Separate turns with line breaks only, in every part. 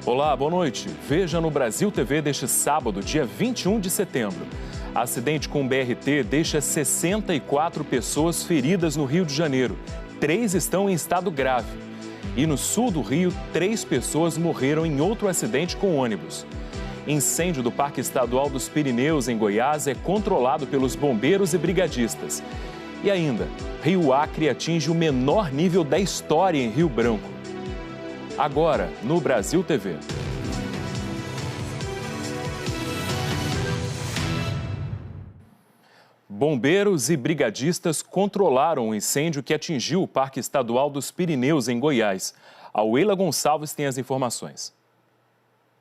Olá, boa noite. Veja no Brasil TV deste sábado, dia 21 de setembro. Acidente com BRT deixa 64 pessoas feridas no Rio de Janeiro. 3 estão em estado grave. E no sul do Rio, 3 pessoas morreram em outro acidente com ônibus. Incêndio do Parque Estadual dos Pirineus, em Goiás, é controlado pelos bombeiros e brigadistas. E ainda, Rio Acre atinge o menor nível da história em Rio Branco. Agora, no Brasil TV. Bombeiros e brigadistas controlaram o incêndio que atingiu o Parque Estadual dos Pirineus, em Goiás. A Weila Gonçalves tem as informações.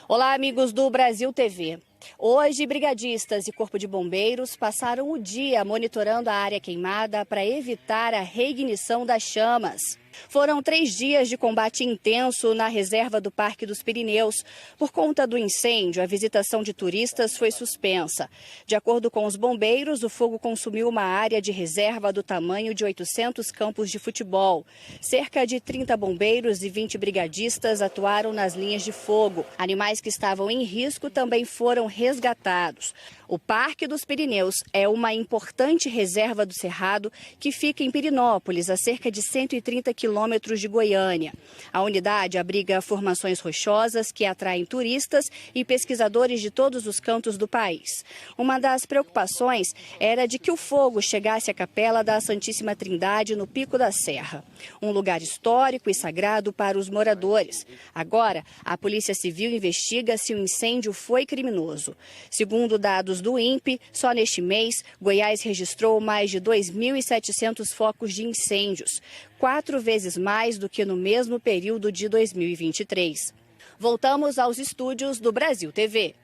Olá, amigos do Brasil TV. Hoje, brigadistas e Corpo de Bombeiros passaram o dia monitorando a área queimada para evitar a reignição das chamas. Foram 3 dias de combate intenso na reserva do Parque dos Pirineus. Por conta do incêndio, a visitação de turistas foi suspensa. De acordo com os bombeiros, o fogo consumiu uma área de reserva do tamanho de 800 campos de futebol. Cerca de 30 bombeiros e 20 brigadistas atuaram nas linhas de fogo. Animais que estavam em risco também foram resgatados. O Parque dos Pirineus é uma importante reserva do Cerrado que fica em Pirinópolis, a cerca de 130 quilômetros de Goiânia. A unidade abriga formações rochosas que atraem turistas e pesquisadores de todos os cantos do país. Uma das preocupações era de que o fogo chegasse à Capela da Santíssima Trindade no Pico da Serra, um lugar histórico e sagrado para os moradores. Agora, a Polícia Civil investiga se o incêndio foi criminoso. Segundo dados do INPE, só neste mês, Goiás registrou mais de 2.700 focos de incêndios, 4 vezes mais do que no mesmo período de 2023. Voltamos aos estúdios do Brasil TV.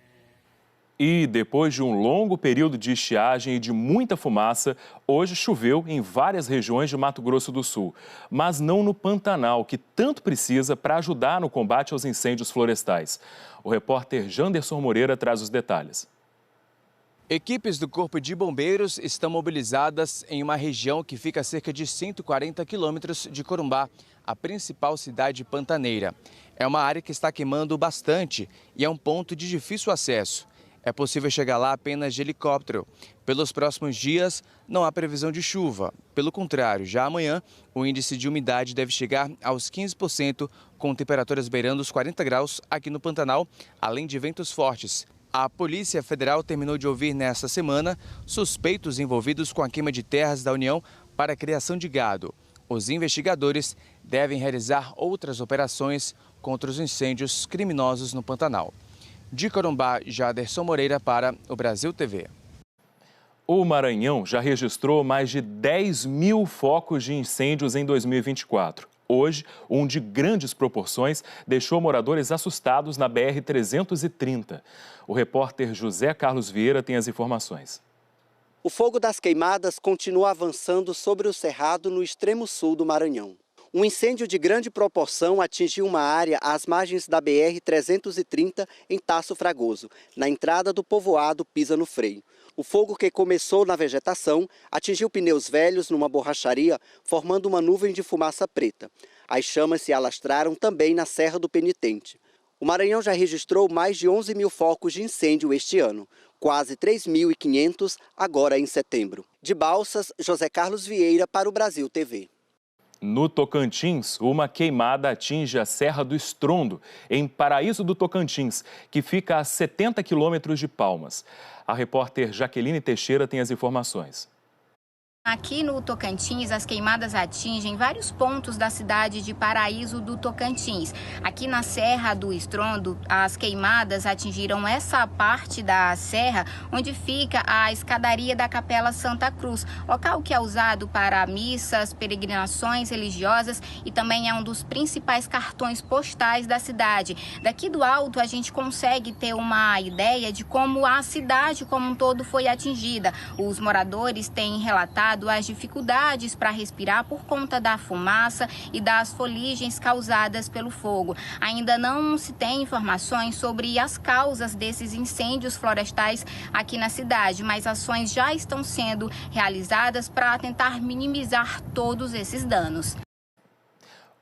E depois de um longo período de estiagem e de muita fumaça, hoje choveu em várias regiões de Mato Grosso do Sul, mas não no Pantanal, que tanto precisa para ajudar no combate aos incêndios florestais. O repórter Janderson Moreira traz os detalhes.
Equipes do Corpo de Bombeiros estão mobilizadas em uma região que fica a cerca de 140 quilômetros de Corumbá, a principal cidade pantaneira. É uma área que está queimando bastante e é um ponto de difícil acesso. É possível chegar lá apenas de helicóptero. Pelos próximos dias, não há previsão de chuva. Pelo contrário, já amanhã, o índice de umidade deve chegar aos 15%, com temperaturas beirando os 40 graus aqui no Pantanal, além de ventos fortes. A Polícia Federal terminou de ouvir nesta semana suspeitos envolvidos com a queima de terras da União para a criação de gado. Os investigadores devem realizar outras operações contra os incêndios criminosos no Pantanal. De Corumbá, Janderson Moreira para o Brasil TV.
O Maranhão já registrou mais de 10 mil focos de incêndios em 2024. Hoje, um de grandes proporções deixou moradores assustados na BR-330. O repórter José Carlos Vieira tem as informações.
O fogo das queimadas continua avançando sobre o Cerrado no extremo sul do Maranhão. Um incêndio de grande proporção atingiu uma área às margens da BR-330 em Tasso Fragoso, na entrada do povoado Pisa no Freio. O fogo, que começou na vegetação, atingiu pneus velhos numa borracharia, formando uma nuvem de fumaça preta. As chamas se alastraram também na Serra do Penitente. O Maranhão já registrou mais de 11 mil focos de incêndio este ano, quase 3.500 agora em setembro. De Balsas, José Carlos Vieira para o Brasil TV.
No Tocantins, uma queimada atinge a Serra do Estrondo, em Paraíso do Tocantins, que fica a 70 quilômetros de Palmas. A repórter Jaqueline Teixeira tem as informações.
Aqui no Tocantins, as queimadas atingem vários pontos da cidade de Paraíso do Tocantins. Aqui na Serra do Estrondo, as queimadas atingiram essa parte da serra onde fica a escadaria da Capela Santa Cruz, local que é usado para missas, peregrinações religiosas e também é um dos principais cartões postais da cidade. Daqui do alto, a gente consegue ter uma ideia de como a cidade como um todo foi atingida. Os moradores têm relatado as dificuldades para respirar por conta da fumaça e das foligens causadas pelo fogo. Ainda não se tem informações sobre as causas desses incêndios florestais aqui na cidade, mas ações já estão sendo realizadas para tentar minimizar todos esses danos.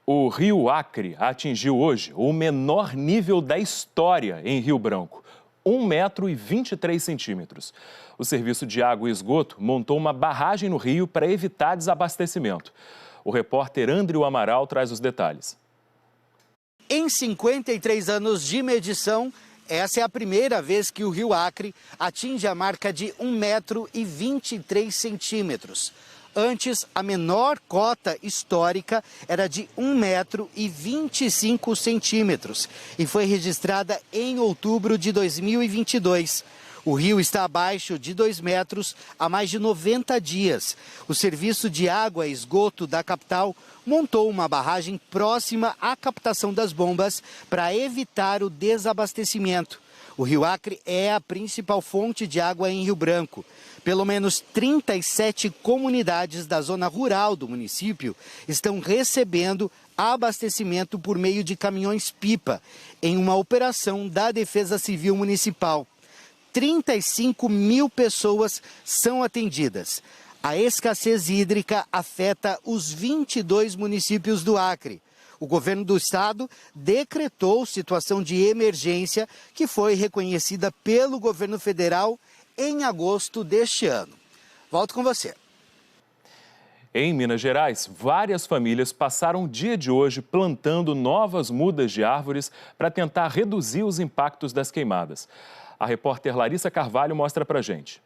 O rio Acre atingiu hoje o menor nível da história em Rio Branco, 1,23 m. O Serviço de Água e Esgoto montou uma barragem no rio para evitar desabastecimento. O repórter Andrew Amaral traz os detalhes.
Em 53 anos de medição, essa é a primeira vez que o rio Acre atinge a marca de 1,23 m. Antes, a menor cota histórica era de 1,25 m e foi registrada em outubro de 2022. O rio está abaixo de 2 metros há mais de 90 dias. O Serviço de Água e Esgoto da capital montou uma barragem próxima à captação das bombas para evitar o desabastecimento. O rio Acre é a principal fonte de água em Rio Branco. Pelo menos 37 comunidades da zona rural do município estão recebendo abastecimento por meio de caminhões-pipa, em uma operação da Defesa Civil Municipal. 35 mil pessoas são atendidas. A escassez hídrica afeta os 22 municípios do Acre. O governo do estado decretou situação de emergência que foi reconhecida pelo governo federal em agosto deste ano. Volto com você.
Em Minas Gerais, várias famílias passaram o dia de hoje plantando novas mudas de árvores para tentar reduzir os impactos das queimadas. A repórter Larissa Carvalho mostra pra gente.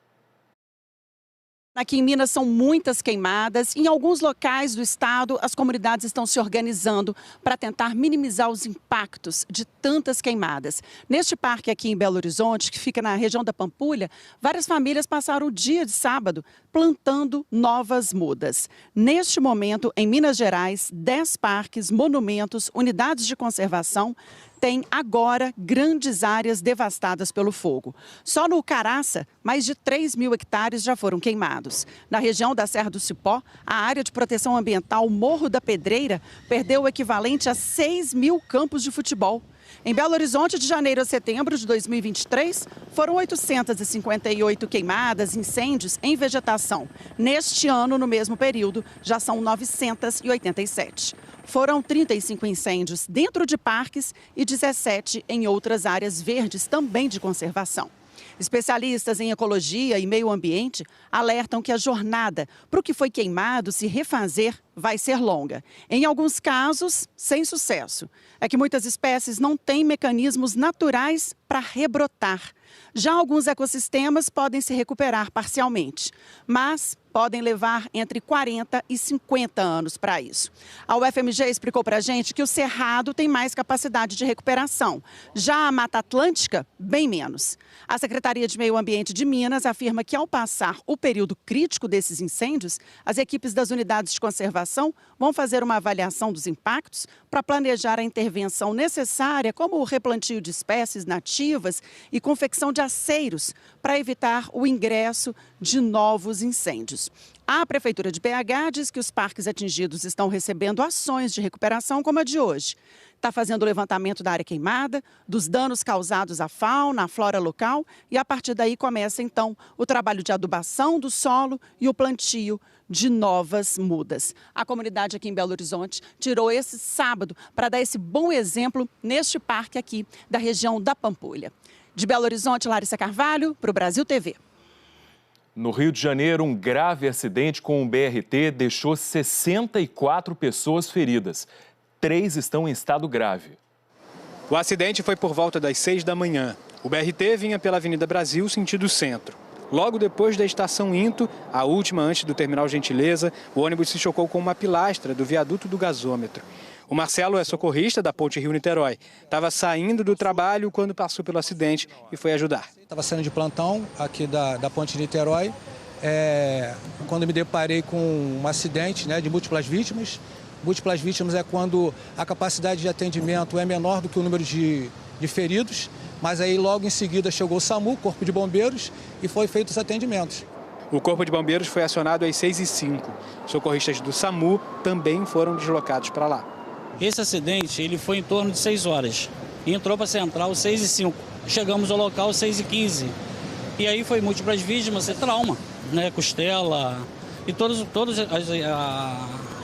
Aqui em Minas são muitas queimadas. Em alguns locais do estado, as comunidades estão se organizando para tentar minimizar os impactos de tantas queimadas. Neste parque aqui em Belo Horizonte, que fica na região da Pampulha, várias famílias passaram o dia de sábado plantando novas mudas. Neste momento, em Minas Gerais, 10 parques, monumentos, unidades de conservação tem agora grandes áreas devastadas pelo fogo. Só no Caraça, mais de 3 mil hectares já foram queimados. Na região da Serra do Cipó, a área de proteção ambiental Morro da Pedreira perdeu o equivalente a 6 mil campos de futebol. Em Belo Horizonte, de janeiro a setembro de 2023, foram 858 queimadas, incêndios em vegetação. Neste ano, no mesmo período, já são 987. Foram 35 incêndios dentro de parques e 17 em outras áreas verdes também de conservação. Especialistas em ecologia e meio ambiente alertam que a jornada para o que foi queimado se refazer vai ser longa. Em alguns casos, sem sucesso. É que muitas espécies não têm mecanismos naturais para rebrotar. Já alguns ecossistemas podem se recuperar parcialmente, mas podem levar entre 40 e 50 anos para isso. A UFMG explicou para a gente que o Cerrado tem mais capacidade de recuperação. Já a Mata Atlântica, bem menos. A Secretaria de Meio Ambiente de Minas afirma que, ao passar o período crítico desses incêndios, as equipes das unidades de conservação vão fazer uma avaliação dos impactos para planejar a intervenção necessária, como o replantio de espécies nativas e confecção de aceiros para evitar o ingresso de novos incêndios. A Prefeitura de BH diz que os parques atingidos estão recebendo ações de recuperação como a de hoje. Está fazendo o levantamento da área queimada, dos danos causados à fauna, à flora local e a partir daí começa então o trabalho de adubação do solo e o plantio de novas mudas. A comunidade aqui em Belo Horizonte tirou esse sábado para dar esse bom exemplo neste parque aqui da região da Pampulha. De Belo Horizonte, Larissa Carvalho, para o Brasil TV.
No Rio de Janeiro, um grave acidente com um BRT deixou 64 pessoas feridas. 3 estão em estado grave.
O acidente foi por volta das 6 da manhã. O BRT vinha pela Avenida Brasil, sentido centro. Logo depois da estação Into, a última antes do terminal Gentileza, o ônibus se chocou com uma pilastra do viaduto do gasômetro. O Marcelo é socorrista da Ponte Rio-Niterói. Estava saindo do trabalho quando passou pelo acidente e foi ajudar.
Estava saindo de plantão aqui da Ponte Niterói, quando me deparei com um acidente de múltiplas vítimas. Múltiplas vítimas é quando a capacidade de atendimento é menor do que o número de feridos, mas aí logo em seguida chegou o SAMU, Corpo de Bombeiros, e foi feito os atendimentos.
O Corpo de Bombeiros foi acionado às 6h05. Socorristas do SAMU também foram deslocados para lá.
Esse acidente ele foi em torno de 6 horas. E entrou para a central 6h05. Chegamos ao local 6h15. E aí foi múltiplas vítimas, trauma, costela e todas as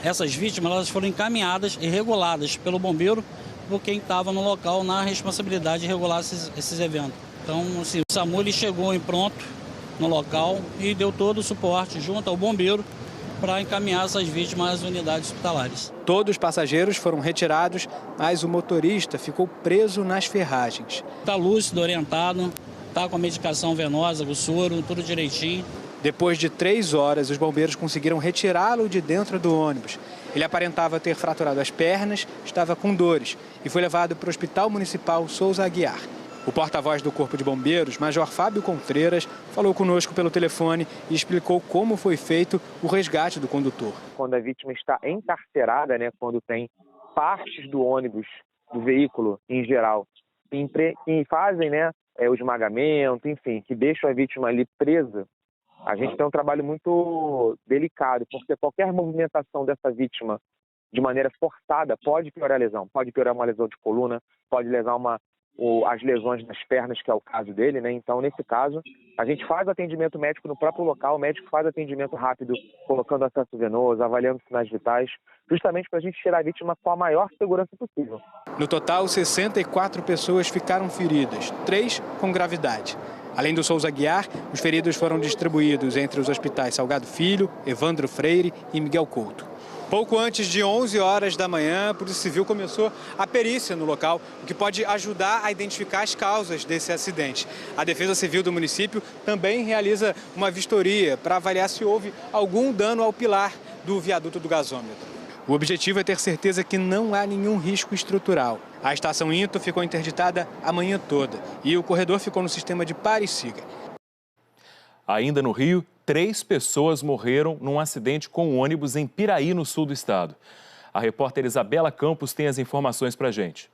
essas vítimas elas foram encaminhadas e reguladas pelo bombeiro por quem estava no local na responsabilidade de regular esses eventos. Então, assim, o SAMU ele chegou em pronto no local e deu todo o suporte junto ao bombeiro para encaminhar essas vítimas às unidades hospitalares.
Todos os passageiros foram retirados, mas o motorista ficou preso nas ferragens.
Está lúcido, orientado, está com a medicação venosa, o soro, tudo direitinho.
Depois de 3 horas, os bombeiros conseguiram retirá-lo de dentro do ônibus. Ele aparentava ter fraturado as pernas, estava com dores e foi levado para o Hospital Municipal Souza Aguiar. O porta-voz do Corpo de Bombeiros, Major Fábio Contreiras, falou conosco pelo telefone e explicou como foi feito o resgate do condutor.
Quando a vítima está encarcerada, quando tem partes do ônibus, do veículo em geral, que fazem o esmagamento, enfim, que deixam a vítima ali presa, a gente tem um trabalho muito delicado, porque qualquer movimentação dessa vítima de maneira forçada pode piorar a lesão. Pode piorar uma lesão de coluna, pode lesar as lesões nas pernas, que é o caso dele, Então, nesse caso, a gente faz atendimento médico no próprio local, o médico faz atendimento rápido, colocando acesso venoso, avaliando sinais vitais, justamente para a gente tirar a vítima com a maior segurança possível.
No total, 64 pessoas ficaram feridas, 3 com gravidade. Além do Souza Aguiar, os feridos foram distribuídos entre os hospitais Salgado Filho, Evandro Freire e Miguel Couto. Pouco antes de 11 horas da manhã, a Polícia Civil começou a perícia no local, o que pode ajudar a identificar as causas desse acidente. A Defesa Civil do município também realiza uma vistoria para avaliar se houve algum dano ao pilar do viaduto do gasômetro. O objetivo é ter certeza que não há nenhum risco estrutural. A estação Into ficou interditada a manhã toda e o corredor ficou no sistema de pare e siga.
Ainda no Rio, 3 pessoas morreram num acidente com um ônibus em Piraí, no sul do estado. A repórter Isabela Campos tem as informações para a gente.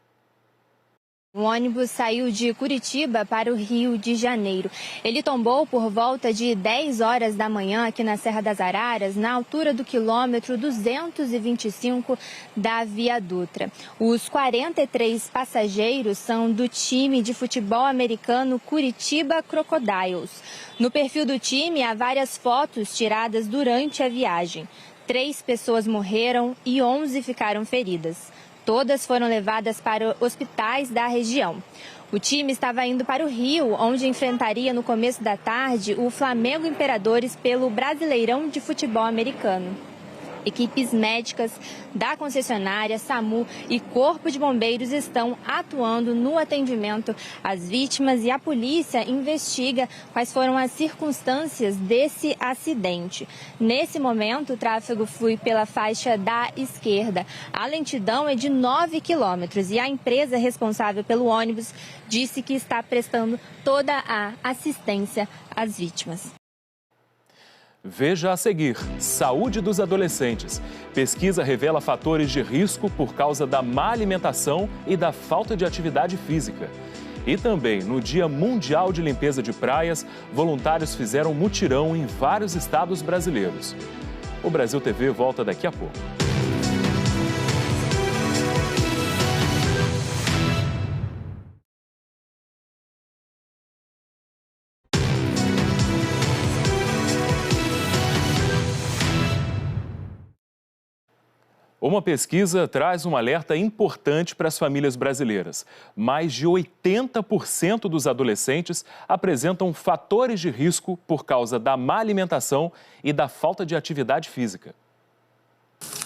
O ônibus saiu de Curitiba para o Rio de Janeiro. Ele tombou por volta de 10 horas da manhã aqui na Serra das Araras, na altura do quilômetro 225 da Via Dutra. Os 43 passageiros são do time de futebol americano Curitiba Crocodiles. No perfil do time há várias fotos tiradas durante a viagem. 3 pessoas morreram e 11 ficaram feridas. Todas foram levadas para hospitais da região. O time estava indo para o Rio, onde enfrentaria no começo da tarde o Flamengo Imperadores pelo Brasileirão de Futebol Americano. Equipes médicas da concessionária, SAMU e Corpo de Bombeiros estão atuando no atendimento às vítimas e a polícia investiga quais foram as circunstâncias desse acidente. Nesse momento, o tráfego flui pela faixa da esquerda. A lentidão é de 9 quilômetros e a empresa responsável pelo ônibus disse que está prestando toda a assistência às vítimas.
Veja a seguir: saúde dos adolescentes. Pesquisa revela fatores de risco por causa da má alimentação e da falta de atividade física. E também, no Dia Mundial de Limpeza de Praias, voluntários fizeram mutirão em vários estados brasileiros. O Brasil TV volta daqui a pouco. Uma pesquisa traz um alerta importante para as famílias brasileiras. Mais de 80% dos adolescentes apresentam fatores de risco por causa da má alimentação e da falta de atividade física.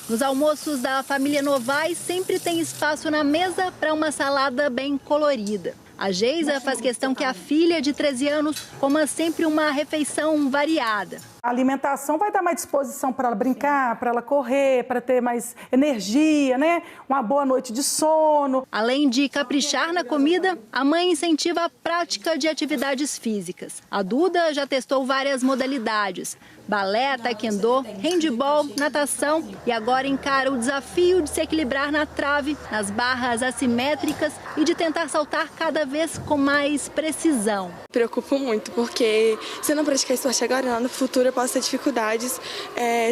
Nos almoços da família Novaes sempre tem espaço na mesa para uma salada bem colorida. A Geisa faz questão que a filha de 13 anos coma sempre uma refeição variada.
A alimentação vai dar mais disposição para ela brincar, para ela correr, para ter mais energia, Uma boa noite de sono.
Além de caprichar na comida, a mãe incentiva a prática de atividades físicas. A Duda já testou várias modalidades: balé, taekwondo, handebol, natação e agora encara o desafio de se equilibrar na trave, nas barras assimétricas e de tentar saltar cada vez com mais precisão.
Preocupo muito, porque se eu não praticar esporte agora, lá no futuro eu posso ter dificuldades,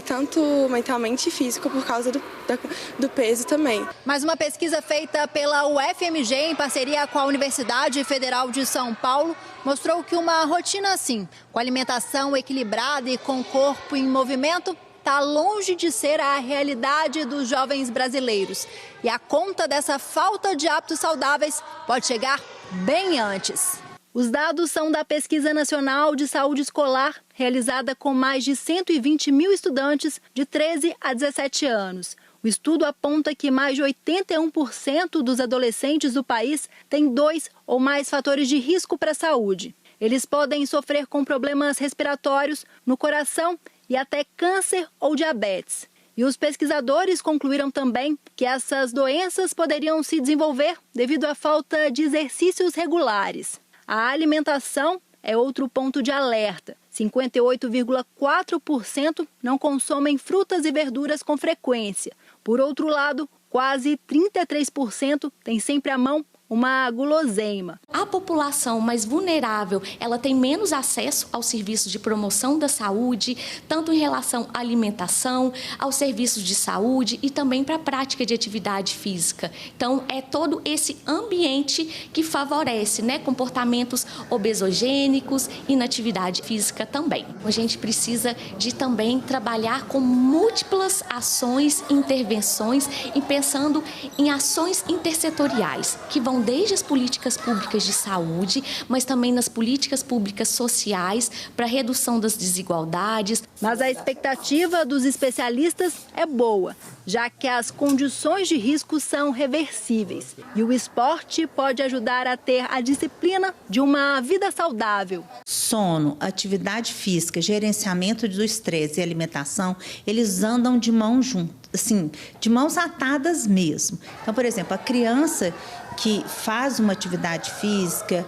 tanto mentalmente e físico, por causa do peso também.
Mas uma pesquisa feita pela UFMG em parceria com a Universidade Federal de São Paulo mostrou que uma rotina assim, com alimentação equilibrada e com corpo em movimento, está longe de ser a realidade dos jovens brasileiros. E a conta dessa falta de hábitos saudáveis pode chegar bem antes. Os dados são da Pesquisa Nacional de Saúde Escolar, realizada com mais de 120 mil estudantes de 13 a 17 anos. O estudo aponta que mais de 81% dos adolescentes do país têm 2 ou mais fatores de risco para a saúde. Eles podem sofrer com problemas respiratórios, no coração e até câncer ou diabetes. E os pesquisadores concluíram também que essas doenças poderiam se desenvolver devido à falta de exercícios regulares. A alimentação é outro ponto de alerta. 58,4% não consomem frutas e verduras com frequência. Por outro lado, quase 33% têm sempre à mão uma guloseima.
A população mais vulnerável, ela tem menos acesso aos serviços de promoção da saúde, tanto em relação à alimentação, aos serviços de saúde e também para a prática de atividade física. Então, é todo esse ambiente que favorece, comportamentos obesogênicos, inatividade física também. A gente precisa de também trabalhar com múltiplas ações, intervenções e pensando em ações intersetoriais, que vão desde as políticas públicas de saúde, mas também nas políticas públicas sociais para a redução das desigualdades.
Mas a expectativa dos especialistas é boa, já que as condições de risco são reversíveis. E o esporte pode ajudar a ter a disciplina de uma vida saudável.
Sono, atividade física, gerenciamento do estresse e alimentação, eles andam de mão juntas, assim, de mãos atadas mesmo. Então, por exemplo, a criança que faz uma atividade física,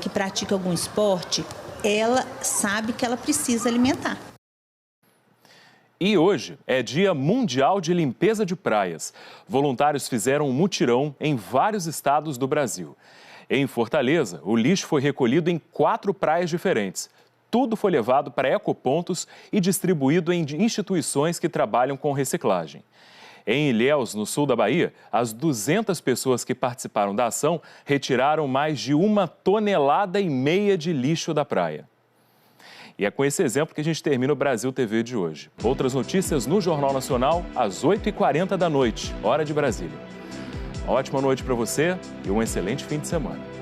que pratica algum esporte, ela sabe que ela precisa alimentar.
E hoje é Dia Mundial de Limpeza de Praias. Voluntários fizeram um mutirão em vários estados do Brasil. Em Fortaleza, o lixo foi recolhido em 4 praias diferentes. Tudo foi levado para ecopontos e distribuído em instituições que trabalham com reciclagem. Em Ilhéus, no sul da Bahia, as 200 pessoas que participaram da ação retiraram mais de 1,5 toneladas de lixo da praia. E é com esse exemplo que a gente termina o Brasil TV de hoje. Outras notícias no Jornal Nacional, às 8h40 da noite, hora de Brasília. Ótima noite para você e um excelente fim de semana.